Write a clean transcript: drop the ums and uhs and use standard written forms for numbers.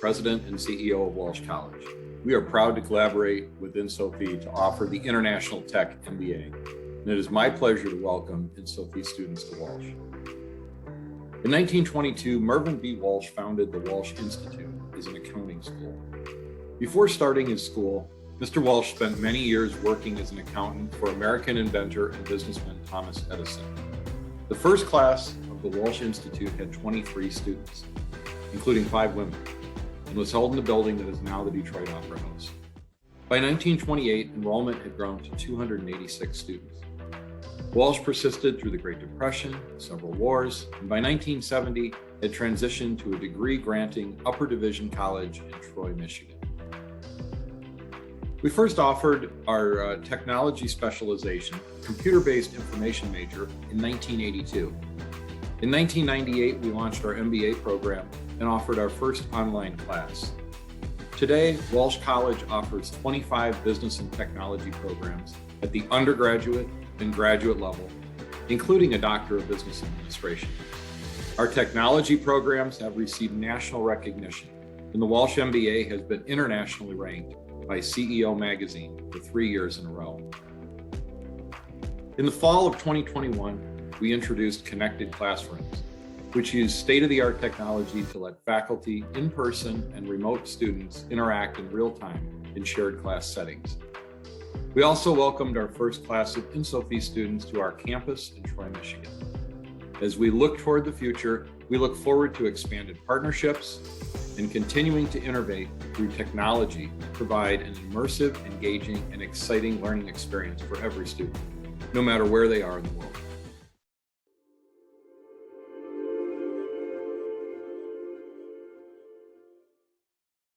President and CEO of Walsh College. We are proud to collaborate with INSOFE to offer the International Tech MBA, and it is my pleasure to welcome INSOFE students to Walsh. In 1922, Mervyn B. Walsh founded the Walsh Institute as an accounting school. Before starting his school, Mr. Walsh spent many years working as an accountant for American inventor and businessman Thomas Edison. The first class of the Walsh Institute had 23 students, including 5 women, and was held in the building that is now the Detroit Opera House. By 1928, enrollment had grown to 286 students. Walsh persisted through the Great Depression, several wars, and by 1970 had transitioned to a degree-granting upper division college in Troy, Michigan. We first offered our technology specialization, computer-based information major, in 1982. In 1998, we launched our MBA program and offered our first online class. Today, Walsh College offers 25 business and technology programs at the undergraduate and graduate level, including a Doctor of Business Administration. Our technology programs have received national recognition, and the Walsh MBA has been internationally ranked by CEO Magazine for 3 years in a row. In the fall of 2021, we introduced connected classrooms, which use state-of-the-art technology to let faculty, in-person and remote students interact in real time in shared class settings. We also welcomed our first class of INSOFE students to our campus in Troy, Michigan. As we look toward the future, we look forward to expanded partnerships and continuing to innovate through technology to provide an immersive, engaging, and exciting learning experience for every student, no matter where they are in the world.